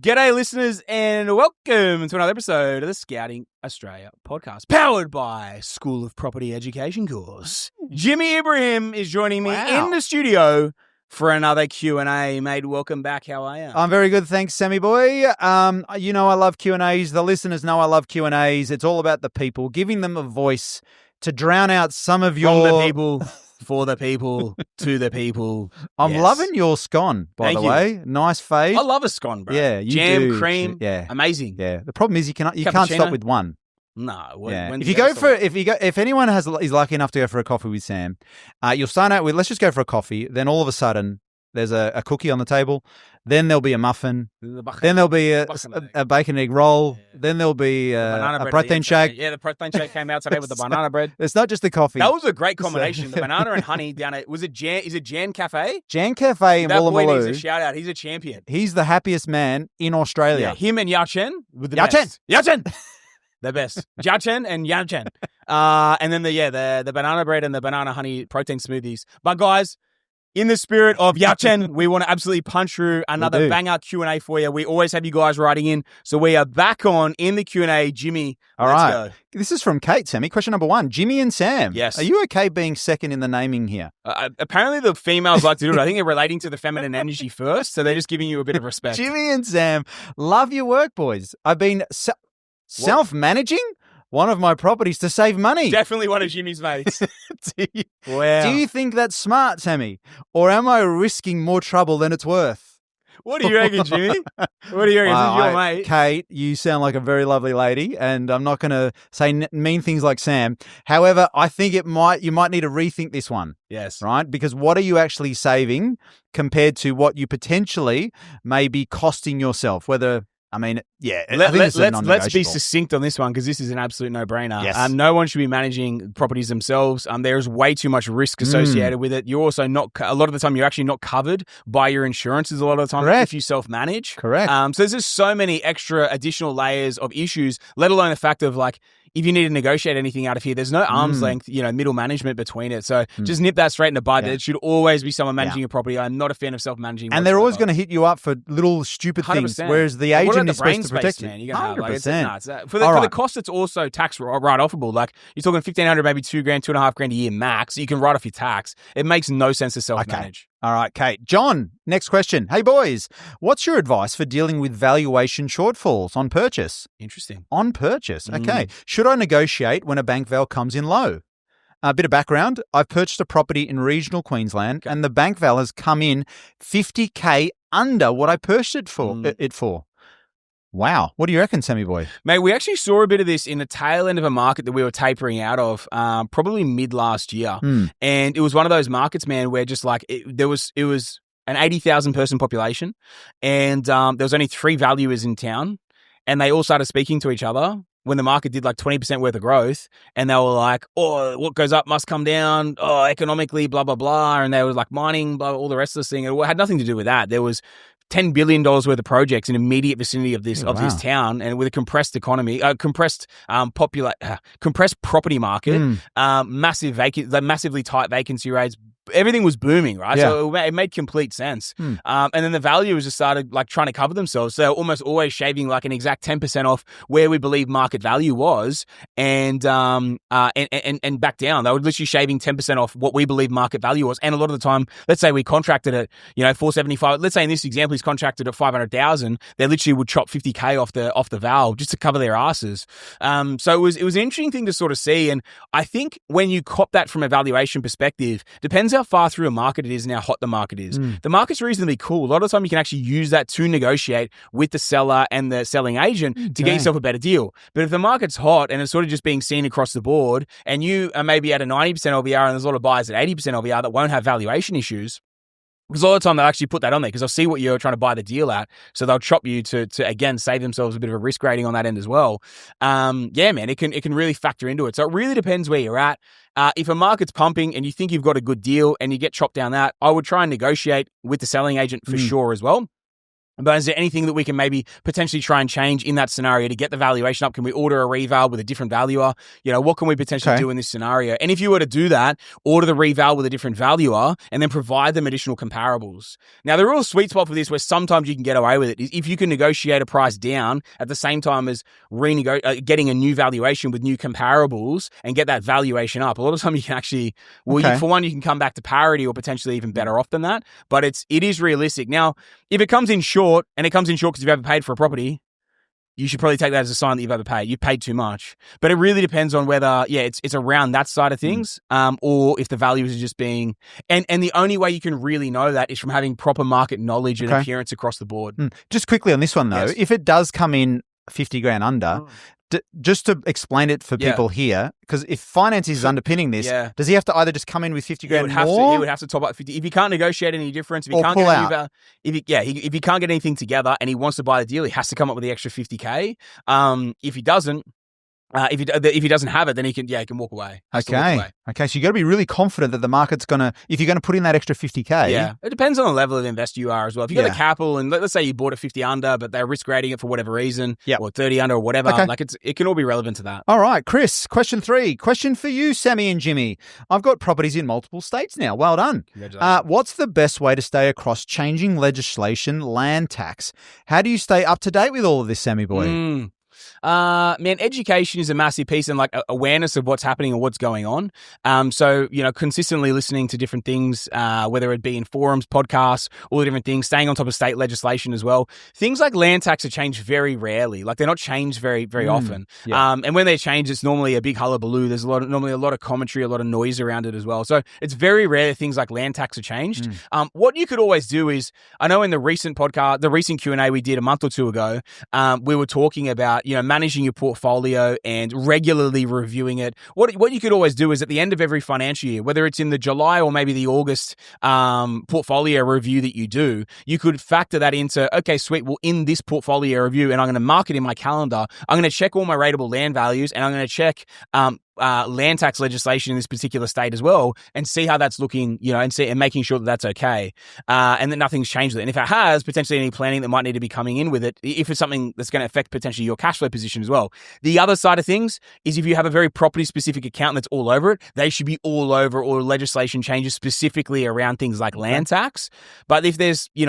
G'day, listeners, and welcome to another episode of the Scouting Australia podcast, powered by School of Property Education course. Jimmy Ibrahim is joining me in the studio for another Q&A. Mate, welcome back. How are you? I'm very good, thanks, Sammy boy. You know I love Q&As. The listeners know I love Q&As. It's all about the people, giving them a voice to drown out some of your... From the people, for the people, to the people. I'm loving your scone, by Thank the you. way. Nice fade. I love a scone, bro. Yeah, you Jam, do. cream, Yeah. amazing. Yeah. The problem is you can't stop Cappuccino. with one. No. Yeah. If anyone is lucky enough to go for a coffee with Sam, you'll start out with, let's just go for a coffee. Then all of a sudden, there's a cookie on the table. Then there'll be a muffin. Then there'll be a bacon egg roll. Yeah. Then there'll be a protein shake. Yeah, the protein shake came out today with the banana bread. It's not just the coffee. That was a great combination. The banana and honey down at, is it Jan Cafe? Jan Cafe in Woolloomooloo. That boy needs a shout out. He's a champion. He's the happiest man in Australia. Yeah, him and Yao Chen with the Yao best. Yao Chen! The best. Yao Chen and Yao Chen. And then the banana bread and the banana honey protein smoothies. But guys, in the spirit of Yao Chen, we want to absolutely punch through another banger Q&A for you. We always have you guys writing in. So we are back on in the Q&A. Jimmy, let's go. This is from Kate, Sammy. Question number 1. Jimmy and Sam. Yes. Are you okay being second in the naming here? Apparently the females like to do it. I think they're relating to the feminine energy first. So they're just giving you a bit of respect. Jimmy and Sam, love your work, boys. I've been self-managing one of my properties to save money. Definitely one of Jimmy's mates. Do you think that's smart, Sammy? Or am I risking more trouble than it's worth? What do you reckon, Jimmy? What do you reckon? This is your mate. Kate, you sound like a very lovely lady, and I'm not going to say mean things like Sam. However, I think you might need to rethink this one. Yes. Right? Because what are you actually saving compared to what you potentially may be costing yourself? Let's be succinct on this one because this is an absolute no-brainer. Yes. No one should be managing properties themselves. There's way too much risk associated with it. You're also not, a lot of the time, you're actually not covered by your insurances a lot of the time. Correct. If you self-manage. Correct. So there's just so many extra additional layers of issues, let alone the fact of like, if you need to negotiate anything out of here, there's no arm's length, middle management between it. So just nip that straight in the bud. There should always be someone managing a property. I'm not a fan of self-managing. And they're always going to hit you up for little stupid 100%. things, whereas the agent is supposed to protect you. Man, you're gonna 100%. For the cost, it's also tax write-offable. Like you're talking $1,500, maybe $2,000, $2,500 a year max. You can write off your tax. It makes no sense to self-manage. Okay. All right, Kate. John, next question. Hey, boys, what's your advice for dealing with valuation shortfalls on purchase? Interesting. On purchase. Okay. Should I negotiate when a bank val comes in low? A bit of background. I've purchased a property in regional Queensland and the bank val has come in $50,000 under what I purchased it for. Wow. What do you reckon, Sammy boy? Mate, we actually saw a bit of this in the tail end of a market that we were tapering out of probably mid last year. And it was one of those markets, man, where just like it was an 80,000 person population and there was only 3 valuers in town and they all started speaking to each other when the market did like 20% worth of growth and they were like, oh, what goes up must come down, oh, economically, blah, blah, blah. And they were like mining, blah, all the rest of this thing. It had nothing to do with that. There was $10 billion worth of projects in immediate vicinity of this this town, and with a compressed economy, compressed property market, massively tight vacancy rates. Everything was booming, right? Yeah. So it made complete sense. And then the valuers just started like trying to cover themselves. So they're almost always shaving like an exact 10% off where we believe market value was, and back down. They were literally shaving 10% off what we believe market value was. And a lot of the time, let's say we contracted at $475. Let's say in this example he's contracted at $500,000. They literally would chop $50,000 off the val just to cover their asses. So it was an interesting thing to sort of see. And I think when you cop that from a valuation perspective, depends how far through a market it is and how hot the market is. The market's reasonably cool. A lot of the time you can actually use that to negotiate with the seller and the selling agent to get yourself a better deal. But if the market's hot and it's sort of just being seen across the board and you are maybe at a 90% LVR and there's a lot of buyers at 80% LVR that won't have valuation issues, because all the time they'll actually put that on there because they'll see what you're trying to buy the deal at. So they'll chop you to again, save themselves a bit of a risk rating on that end as well. Man, it can really factor into it. So it really depends where you're at. If a market's pumping and you think you've got a good deal and you get chopped down that, I would try and negotiate with the selling agent for sure as well. But is there anything that we can maybe potentially try and change in that scenario to get the valuation up? Can we order a reval with a different valuer? What can we potentially do in this scenario? And if you were to do that, order the reval with a different valuer and then provide them additional comparables. Now, the real sweet spot for this, where sometimes you can get away with it, is if you can negotiate a price down at the same time as getting a new valuation with new comparables and get that valuation up. A lot of times you can actually, for one, you can come back to parity or potentially even better off than that. But it is realistic. Now, if it comes in short, and it comes in short because you've overpaid for a property, you should probably take that as a sign that you've overpaid. You've paid too much. But it really depends on whether, it's around that side of things, or if the values are just being... And the only way you can really know that is from having proper market knowledge and appearance across the board. Just quickly on this one, though, if it does come in 50 grand under... just to explain it for people here, because if finance is underpinning this, does he have to either just come in with 50 grand more? He would have to top up 50. If he can't negotiate any difference, if he can't if he can't get anything together and he wants to buy the deal, he has to come up with the extra 50K. If he doesn't, if he doesn't have it, then he can walk away. Okay. So you got to be really confident that the market's if you're going to put in that extra 50K. Yeah. It depends on the level of investor you are as well. If you got the capital and let's say you bought a 50 under, but they're risk rating it for whatever reason, or 30 under or whatever, it can all be relevant to that. All right, Chris, question 3. Question for you, Sammy and Jimmy. I've got properties in multiple states now. Well done. What's the best way to stay across changing legislation, land tax? How do you stay up to date with all of this, Sammy boy? Man, education is a massive piece, and like awareness of what's happening and what's going on. So, consistently listening to different things, whether it be in forums, podcasts, all the different things, staying on top of state legislation as well. Things like land tax are changed very rarely. Like they're not changed very, very often. And when they change, it's normally a big hullabaloo. There's normally a lot of commentary, a lot of noise around it as well. So it's very rare that things like land tax are changed. What you could always do is, I know in the recent podcast, the recent Q&A we did a month or two ago, we were talking about, managing your portfolio and regularly reviewing it. What you could always do is at the end of every financial year, whether it's in the July or maybe the August portfolio review that you do, you could factor that into, okay, sweet, well, in this portfolio review, and I'm going to mark it in my calendar, I'm going to check all my rateable land values, and I'm going to check land tax legislation in this particular state as well, and see how that's looking, and making sure that that's okay, and that nothing's changed with it. And if it has, potentially any planning that might need to be coming in with it, if it's something that's going to affect potentially your cash flow position as well. The other side of things is if you have a very property-specific account that's all over it, they should be all over all legislation changes specifically around things like land tax. But if there's, you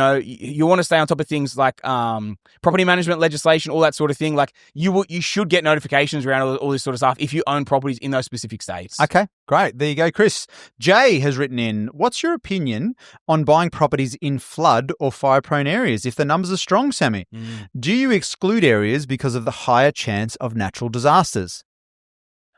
want to stay on top of things like property management legislation, all that sort of thing, like you should get notifications around all this sort of stuff if you own properties in those specific states. Okay, great. There you go, Chris. Jay has written in, what's your opinion on buying properties in flood or fire-prone areas if the numbers are strong, Sammy? Do you exclude areas because of the higher chance of natural disasters?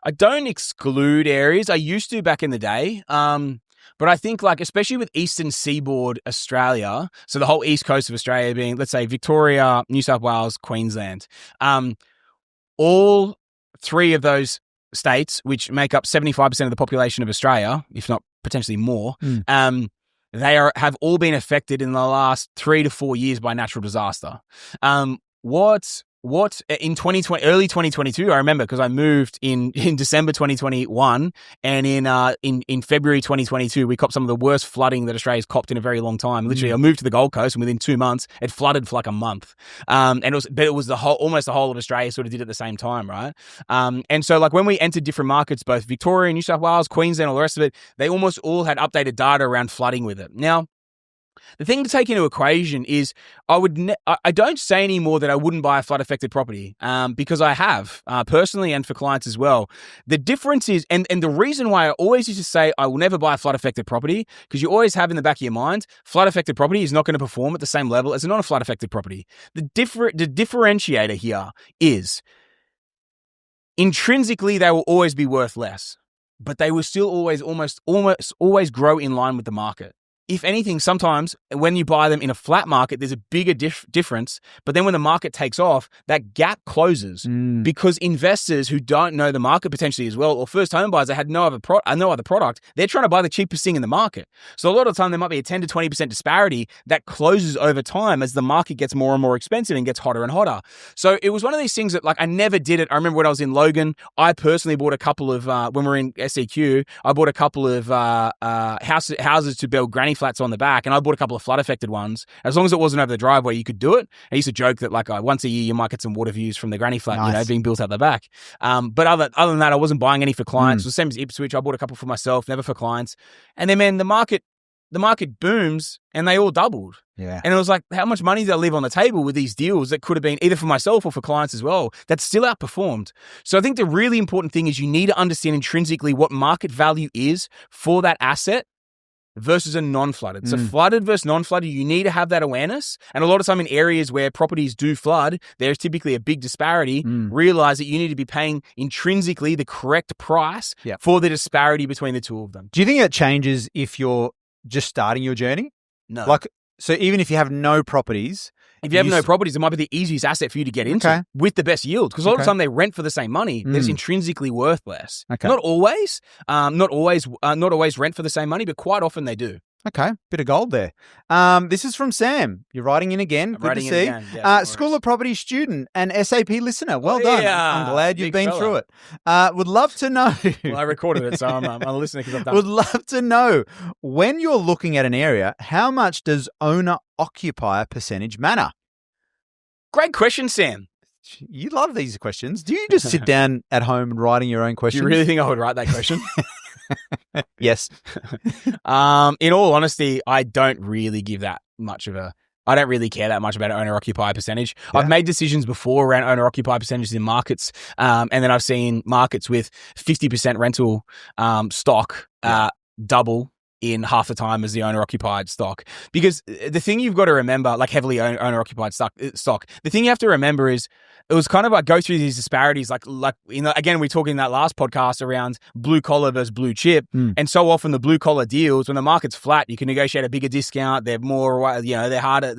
I don't exclude areas. I used to back in the day. But I think, like, especially with Eastern Seaboard Australia, so the whole east coast of Australia being, let's say, Victoria, New South Wales, Queensland, all three of those states, which make up 75% of the population of Australia, if not potentially more, they have all been affected in the last 3 to 4 years by natural disaster. What in 2020, early 2022, I remember because I moved in December 2021, and in February 2022, we copped some of the worst flooding that Australia's copped in a very long time. Literally, I moved to the Gold Coast, and within 2 months, it flooded for like a month. And it was almost the whole of Australia sort of did at the same time, right? And so like when we entered different markets, both Victoria, New South Wales, Queensland, all the rest of it, they almost all had updated data around flooding with it. Now, the thing to take into equation is I don't say anymore that I wouldn't buy a flood-affected property because I have, personally and for clients as well. The difference is, and the reason why I always used to say I will never buy a flood-affected property, because you always have in the back of your mind, flood-affected property is not going to perform at the same level as a non-flood-affected property. The differentiator here is intrinsically they will always be worth less, but they will still almost always grow in line with the market. If anything, sometimes when you buy them in a flat market, there's a bigger difference. But then when the market takes off, that gap closes because investors who don't know the market potentially as well, or first home buyers that had no other product, they're trying to buy the cheapest thing in the market. So a lot of the time there might be a 10 to 20% disparity that closes over time as the market gets more and more expensive and gets hotter and hotter. So it was one of these things that like I never did it. I remember when I was in Logan, I personally bought a couple of, when we were in SEQ, I bought a couple of houses to build granny flats on the back, and I bought a couple of flood affected ones. As long as it wasn't over the driveway, you could do it. I used to joke that like once a year you might get some water views from the granny flat, Nice. being built out the back. But other than that, I wasn't buying any for clients. It was the same as Ipswich. I bought a couple for myself, never for clients. And then, man, the market booms and they all doubled. Yeah. And it was like, how much money did I leave on the table with these deals that could have been either for myself or for clients as well that still outperformed? So I think the really important thing is you need to understand intrinsically what market value is for that asset versus a non-flooded. So flooded versus non-flooded, you need to have that awareness. And a lot of time in areas where properties do flood, there's typically a big disparity. Realize that you need to be paying intrinsically the correct price for the disparity between the two of them. Do you think that changes if you're just starting your journey? No. Like, so even if you have no properties... If you have no properties, it might be the easiest asset for you to get into with the best yield. Because a lot of the time they rent for the same money that is intrinsically worth less. Okay. Not always, not always rent for the same money, but quite often they do. Okay, bit of gold there. This is from Sam. You're writing in again. Good to see. Yeah, School of Property student and SAP listener. Well done. I'm glad you've been through it. Would love to know. Well, I recorded it, so I'm a listener because I've done Would love to know, when you're looking at an area, how much does owner-occupier percentage matter? Great question, Sam. You love these questions. Do you just sit down at home and writing your own questions? Do you really think I would write that question? Yes. In all honesty, I don't really give that much of a... I don't really care that much about owner-occupier percentage. I've made decisions before around owner-occupier percentages in markets, and then I've seen markets with 50% rental stock double in half the time as the owner-occupied stock. Because the thing you've got to remember, like heavily owner-occupied stock, the thing you have to remember is it was kind of like go through these disparities, like again, we talked in that last podcast around blue collar versus blue chip. And so often the blue collar deals, when the market's flat, you can negotiate a bigger discount. They're more, they're harder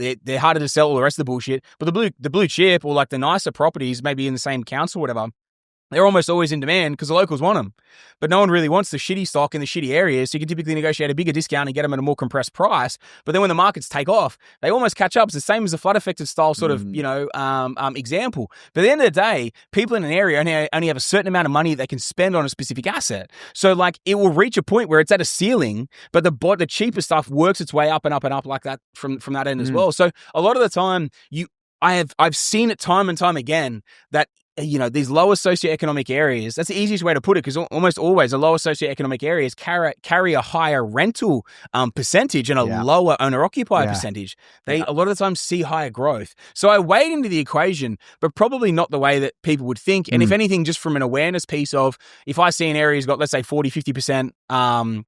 to sell all the rest of the bullshit. But the blue chip or like the nicer properties, maybe in the same council or whatever, they're almost always in demand because the locals want them. But no one really wants the shitty stock in the shitty areas, so you can typically negotiate a bigger discount and get them at a more compressed price. But then when the markets take off, they almost catch up. It's the same as the flood-affected style sort of, example. But at the end of the day, people in an area only have a certain amount of money they can spend on a specific asset. So like it will reach a point where it's at a ceiling, but the cheaper stuff works its way up and up and up like that from that end as well. So a lot of the time, I've seen it time and time again that these lower socioeconomic areas, that's the easiest way to put it, because almost always the lower socioeconomic areas carry a higher rental percentage and a lower owner-occupier percentage. They a lot of the time see higher growth. So I weighed into the equation, but probably not the way that people would think. And if anything, just from an awareness piece of, if I see an area's got, let's say, 40, 50%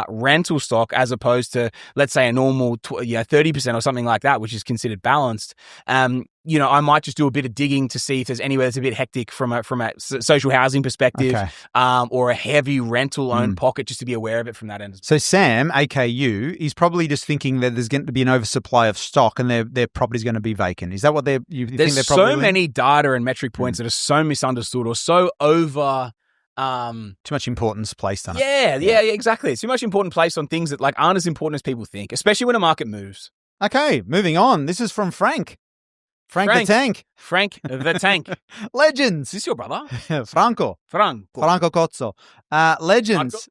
rental stock as opposed to, let's say, a normal 30% or something like that, which is considered balanced, I might just do a bit of digging to see if there's anywhere that's a bit hectic from a social housing perspective, or a heavy rental owned pocket, just to be aware of it from that end. So Sam, AKU, is probably just thinking that there's going to be an oversupply of stock and their property's going to be vacant. Is that what you think they're probably so many data and metric points that are so misunderstood or so over... too much importance placed on it. Yeah, exactly. It's too much importance placed on things that aren't as important as people think, especially when a market moves. Okay, moving on. This is from Frank. Frank the Tank. Frank the Tank. Legends. Is this your brother? Franco Cozzo. Legends.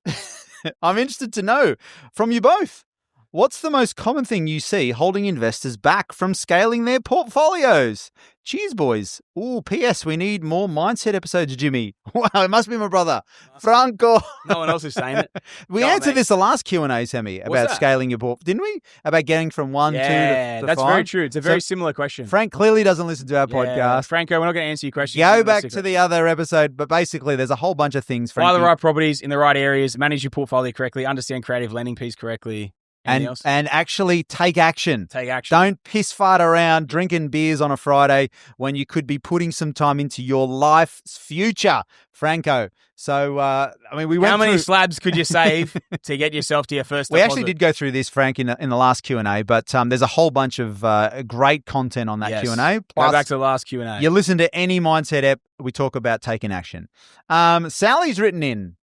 I'm interested to know from you both, what's the most common thing you see holding investors back from scaling their portfolios? Cheers, boys. Ooh, P.S. We need more mindset episodes, Jimmy. Wow, it must be my brother, Franco. No one else is saying it. We answered this the last Q&A, Sammy, about scaling your portfolio, didn't we? About getting from 1, 2 to 5. Yeah, that's very true. It's a very similar question. Frank clearly doesn't listen to our podcast. Franco, we're not going to answer your question. Go back to the other episode, but basically there's a whole bunch of things. Buy the right properties in the right areas, manage your portfolio correctly, understand creative lending piece correctly. And actually take action. Take action. Don't piss fart around drinking beers on a Friday when you could be putting some time into your life's future, Franco. So, how many slabs could you save to get yourself to your first deposit? We actually did go through this, Frank, in the last Q&A, but there's a whole bunch of great content on that Q&A. Plus, go back to the last Q&A. You listen to any mindset ep, we talk about taking action. Sally's written in.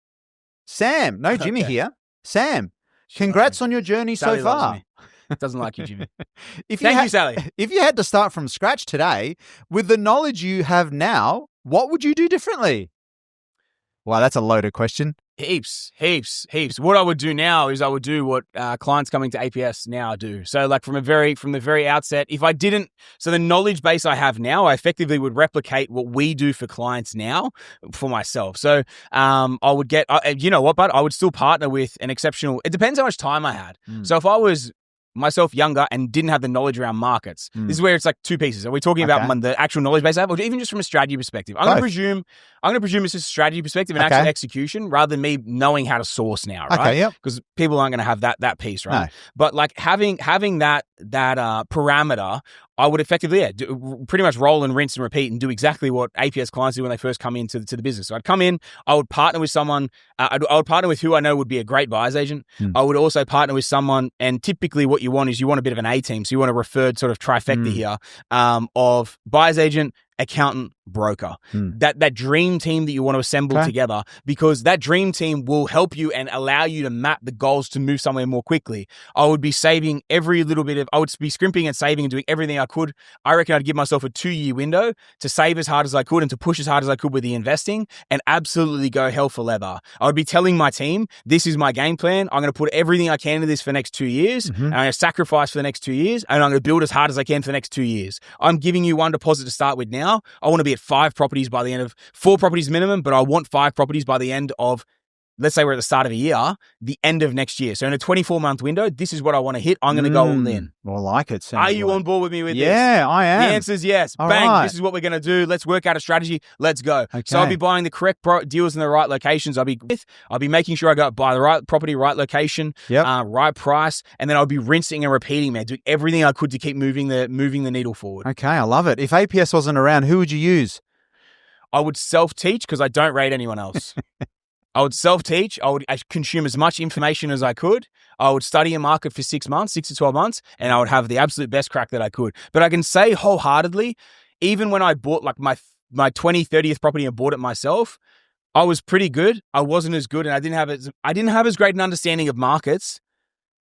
Sam, no Jimmy here. Sam. Congrats on your journey Sally so far. Doesn't like you, Jimmy. Thank you, Sally. If you had to start from scratch today, with the knowledge you have now, what would you do differently? Wow, that's a loaded question. Heaps. What I would do now is I would do what clients coming to APS now do. So like from the very outset, if I didn't, so the knowledge base I have now, I effectively would replicate what we do for clients now for myself. So I would get, you know what, but I would still partner with an exceptional, it depends how much time I had. So if I was myself younger and didn't have the knowledge around markets. This is where it's like two pieces. Are we talking about the actual knowledge base I have, or even just from a strategy perspective? I'm going to presume it's a strategy perspective and actual execution rather than me knowing how to source now, right? Okay, yep. Because people aren't going to have that piece, right? No. But like having that parameter, I would effectively pretty much roll and rinse and repeat and do exactly what APS clients do when they first come into the business. So I'd come in, I would partner with someone, I would partner with who I know would be a great buyer's agent. I would also partner with someone, and typically what you want is you want a bit of an A team. So you want a referred sort of trifecta here of buyer's agent, accountant, broker. That dream team that you want to assemble together, because that dream team will help you and allow you to map the goals to move somewhere more quickly. I would be saving every little bit of, I would be scrimping and saving and doing everything I could. I reckon I'd give myself a 2-year window to save as hard as I could and to push as hard as I could with the investing and absolutely go hell for leather. I would be telling my team, this is my game plan. I'm going to put everything I can into this for the next 2 years. And I'm going to sacrifice for the next 2 years, and I'm going to build as hard as I can for the next 2 years. I'm giving you one deposit to start with now. I want to be at 5 properties by the end of 4 properties minimum, but I want 5 properties by the end of, let's say we're at the start of a year, the end of next year. So in a 24-month window, this is what I want to hit. I'm going to go all in. Well, I like it. Are you on board with me with this? Yeah, I am. The answer is yes. All Bang. right. This is what we're going to do. Let's work out a strategy. Let's go. Okay. So I'll be buying the correct deals in the right locations. I'll be making sure I go buy the right property, right location, right price, and then I'll be rinsing and repeating, man, doing everything I could to keep moving the needle forward. Okay, I love it. If APS wasn't around, who would you use? I would self-teach because I don't rate anyone else. I would self-teach. I would consume as much information as I could. I would study a market for 6 to 12 months, and I would have the absolute best crack that I could. But I can say wholeheartedly, even when I bought like my 20th, 30th property and bought it myself, I was pretty good. I wasn't as good, and I didn't have as great an understanding of markets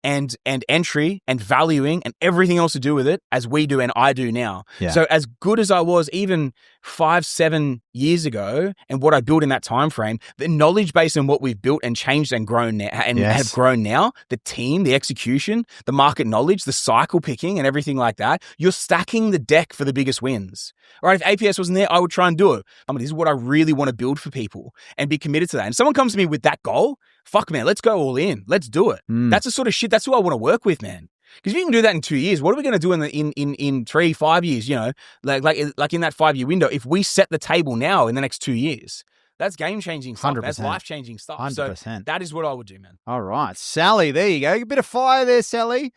and entry and valuing and everything else to do with it as we do and I do now. Yeah. So as good as I was even 5-7 years ago and what I built in that time frame, the knowledge base and what we've built and changed and grown now and have grown now, the team, the execution, the market knowledge, the cycle picking and everything like that, you're stacking the deck for the biggest wins. All right, if APS wasn't there, I would try and do it. This is what I really want to build for people and be committed to that. And someone comes to me with that goal, fuck man, let's go all in. Let's do it. That's the sort of shit, that's who I want to work with, man. Because if you can do that in 2 years, what are we going to do in 3-5 years? You know, like in that 5-year window. If we set the table now in the next 2 years, that's game changing stuff. 100%. That's life changing stuff. 100%. So that is what I would do, man. All right, Sally, there you go. A bit of fire there, Sally.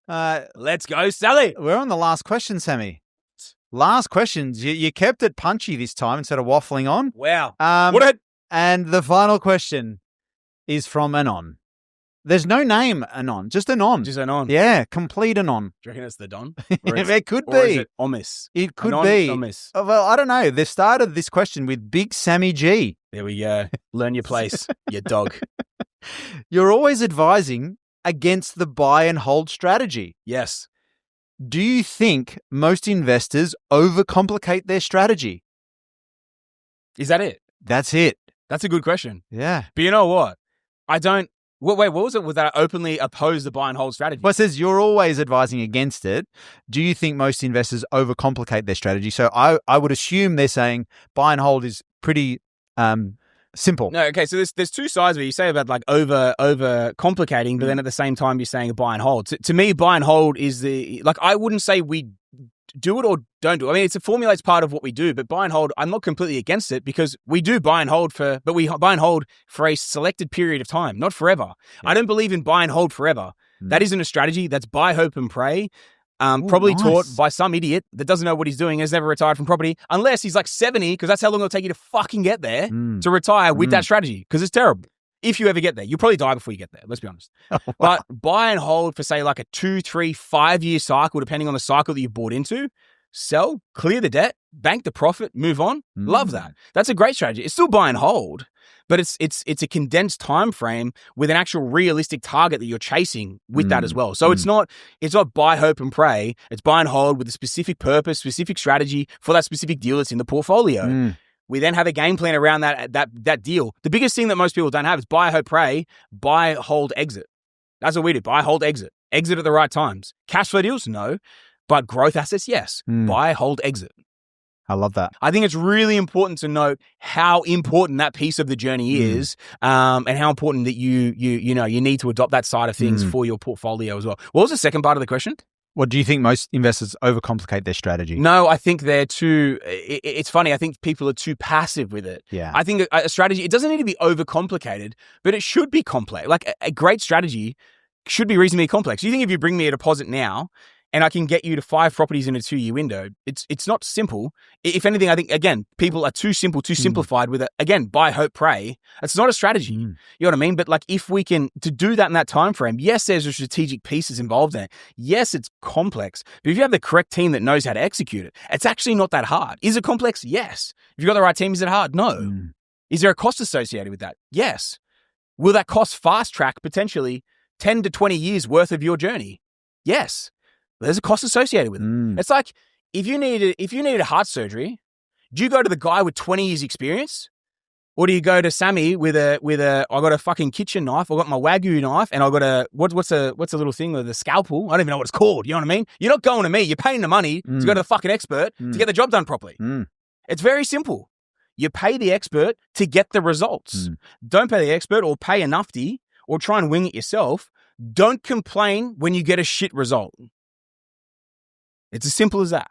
Let's go, Sally. We're on the last question, Sammy. Last questions. You kept it punchy this time instead of waffling on. Wow. And the final question is from Anon. There's no name Anon, just Anon. Just Anon. Yeah, complete Anon. Do you reckon it's the Don? It could be. Or is it Omis? It could Anon, be. Omis. Well, I don't know. They started this question with Big Sammy G. There we go. Learn your place, you dog. You're always advising against the buy and hold strategy. Yes. Do you think most investors overcomplicate their strategy? Is that it? That's it. That's a good question. Yeah. But you know what? I don't... Wait, what was it? Was that I openly oppose the buy and hold strategy? Well, it says you're always advising against it. Do you think most investors overcomplicate their strategy? So I would assume they're saying buy and hold is pretty simple. No, okay. So there's two sides of it. You say about like over complicating, but then at the same time you're saying a buy and hold. To me, buy and hold is I wouldn't say we do it or don't do it. I mean, it's a formula, it's part of what we do, but buy and hold, I'm not completely against it because we do buy and hold but we buy and hold for a selected period of time, not forever. Yeah. I don't believe in buy and hold forever. That isn't a strategy. That's buy, hope, and pray. Probably nice. Taught by some idiot that doesn't know what he's doing, has never retired from property, unless he's like 70, because that's how long it'll take you to fucking get there to retire with that strategy, because it's terrible. If you ever get there, you'll probably die before you get there. Let's be honest. Oh, wow. But buy and hold for say like a 2, 3, 5 year cycle, depending on the cycle that you bought into, sell, clear the debt, bank the profit, move on. Love that. That's a great strategy. It's still buy and hold, but it's a condensed time frame with an actual realistic target that you're chasing with that as well. So it's not buy, hope, and pray. It's buy and hold with a specific purpose, specific strategy for that specific deal that's in the portfolio. We then have a game plan around that deal. The biggest thing that most people don't have is buy, hope, pray, buy, hold, exit. That's what we do. Buy, hold, exit. Exit at the right times. Cash flow deals? No. But growth assets? Yes. Buy, hold, exit. I love that. I think it's really important to note how important that piece of the journey is, and how important that you need to adopt that side of things for your portfolio as well. What was the second part of the question? What do you think most investors overcomplicate their strategy? No, I think they're too. It's funny. I think people are too passive with it. Yeah. I think a strategy, it doesn't need to be overcomplicated, but it should be complex. Like a great strategy should be reasonably complex. You think if you bring me a deposit now, and I can get you to 5 properties in a 2-year window, it's not simple. If anything, I think, again, people are too simplified with it. Again, buy, hope, pray. It's not a strategy. You know what I mean? But like, if we can, to do that in that time frame, yes, there's a strategic pieces involved in it. Yes, it's complex. But if you have the correct team that knows how to execute it, it's actually not that hard. Is it complex? Yes. If you've got the right team, is it hard? No. Is there a cost associated with that? Yes. Will that cost fast track potentially 10 to 20 years worth of your journey? Yes. There's a cost associated with it. It's like, if you needed heart surgery, do you go to the guy with 20 years experience? Or do you go to Sammy with I got a fucking kitchen knife, I got my Wagyu knife, and I got what's a little thing with a scalpel? I don't even know what it's called. You know what I mean? You're not going to me. You're paying the money to go to the fucking expert to get the job done properly. It's very simple. You pay the expert to get the results. Don't pay the expert or pay a nufty or try and wing it yourself. Don't complain when you get a shit result. It's as simple as that.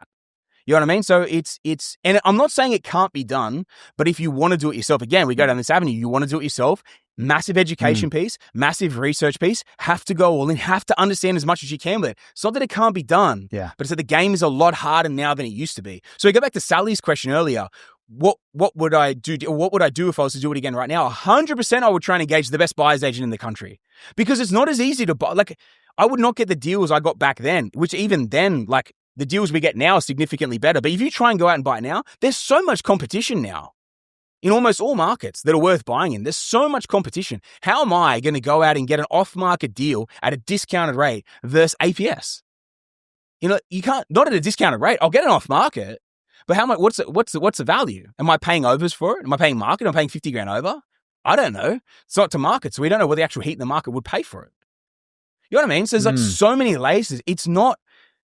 You know what I mean? So it's, and I'm not saying it can't be done, but if you want to do it yourself, again, we go down this avenue, you want to do it yourself, massive education piece, massive research piece, have to go all in, have to understand as much as you can with it. It's not that it can't be done, but it's that the game is a lot harder now than it used to be. So we go back to Sally's question earlier. What would I do? What would I do if I was to do it again right now? 100% I would try and engage the best buyer's agent in the country, because it's not as easy to buy. Like, I would not get the deals I got back then, which even then, like, the deals we get now are significantly better. But if you try and go out and buy it now, there's so much competition now in almost all markets that are worth buying in. There's so much competition. How am I going to go out and get an off-market deal at a discounted rate versus APS? You know, you can't, not at a discounted rate. I'll get an off-market, but how much? What's the value? Am I paying overs for it? Am I paying market? Am I paying 50 grand over? I don't know. It's not to market, so we don't know what the actual heat in the market would pay for it. You know what I mean? So there's like so many layers. It's not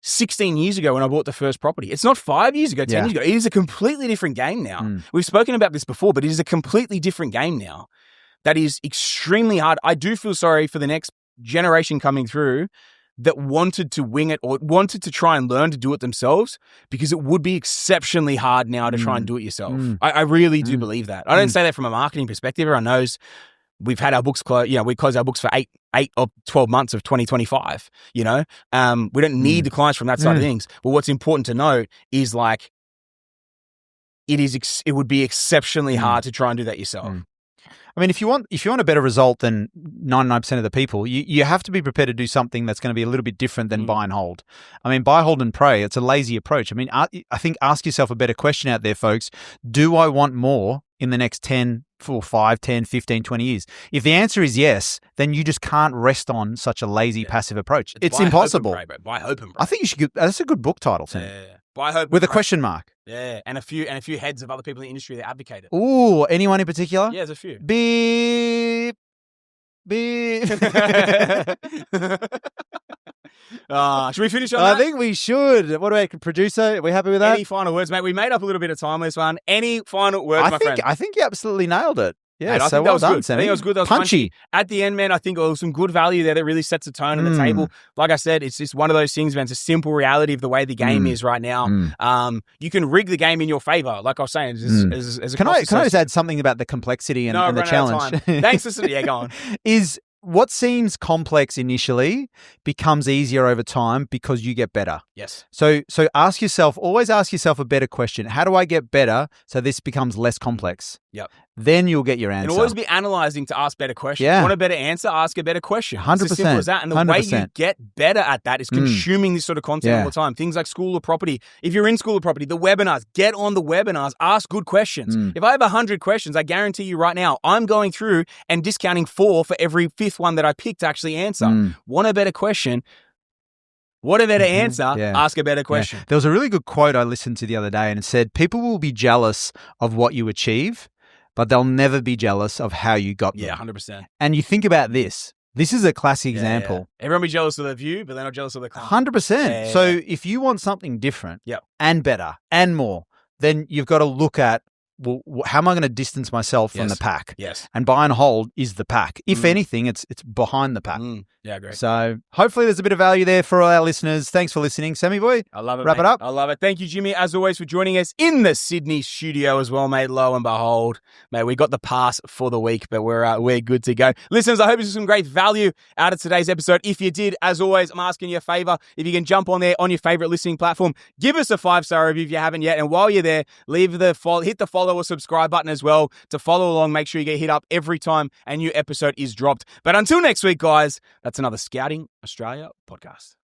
16 years ago when I bought the first property. It's not 5 years ago, 10 years ago. It is a completely different game now. We've spoken about this before, but it is a completely different game now that is extremely hard. I do feel sorry for the next generation coming through that wanted to wing it or wanted to try and learn to do it themselves, because it would be exceptionally hard now to try and do it yourself. I really do believe that. I don't say that from a marketing perspective. Everyone knows we've had our books closed. You know, we closed our books for 8 or 12 months of 2025. You know, we don't need the clients from that side of things. But what's important to note is, like, it would be exceptionally hard to try and do that yourself. I mean, if you want a better result than 99% of the people, you have to be prepared to do something that's going to be a little bit different than buy and hold. I mean, buy, hold, and pray, it's a lazy approach. I mean, I think ask yourself a better question out there, folks. Do I want more in the next 10, 5, 10, 15, 20 years? If the answer is yes, then you just can't rest on such a lazy, passive approach. It's impossible. Hope and pray, bro. Buy, hope, and pray. I think you should. That's a good book title, Sam. Yeah. Buy, hope, with a question mark. Yeah, and a few heads of other people in the industry that advocate it. Ooh, anyone in particular? Yeah, there's a few. Beep. Should we finish on that? I think we should. What about producer? Are we happy with that? Any final words, mate? We made up a little bit of time on this one. Any final words, my friend? I think you absolutely nailed it. Yeah, mate, so well done, good. Sammy. I think it was good. That was punchy. At the end, man, I think there was some good value there that really sets a tone on the table. Like I said, it's just one of those things, man. It's a simple reality of the way the game is right now. You can rig the game in your favor. Like I was saying, as a can I just add something about the complexity and the challenge? Thanks. Yeah, go on. Is what seems complex initially becomes easier over time because you get better. Yes. So always ask yourself a better question. How do I get better so this becomes less complex? Yep. Then you'll get your answer. And always be analyzing to ask better questions. Yeah. Want a better answer? Ask a better question. 100%. It's as simple as that. And the 100%. Way you get better at that is consuming this sort of content all the time. Things like School of Property. If you're in School of Property, the webinars, get on the webinars, ask good questions. If I have 100 questions, I guarantee you right now, I'm going through and discounting 4 for every 5th one that I picked to actually answer. Want a better question? What a better answer? Ask a better question. There was a really good quote I listened to the other day, and it said, people will be jealous of what you achieve, but they'll never be jealous of how you got them. Yeah, 100%. And you think about this. This is a classic example. Yeah. Everyone be jealous of the view, but they're not jealous of the car. 100%. So if you want something different and better and more, then you've got to look at, well, how am I going to distance myself from the pack? Yes. And buy and hold is the pack. If anything, it's behind the pack. Yeah, great. So hopefully there's a bit of value there for all our listeners. Thanks for listening. Sammy boy, I love it. Wrap it up. I love it. Thank you, Jimmy, as always, for joining us in the Sydney studio as well, mate. Lo and behold, mate, we got the pass for the week, but we're good to go. Listeners, I hope you took some great value out of today's episode. If you did, as always, I'm asking you a favor. If you can jump on there on your favorite listening platform, give us a 5-star review if you haven't yet. And while you're there, hit the follow or subscribe button as well to follow along. Make sure you get hit up every time a new episode is dropped. But until next week, guys, that's another Scouting Australia podcast.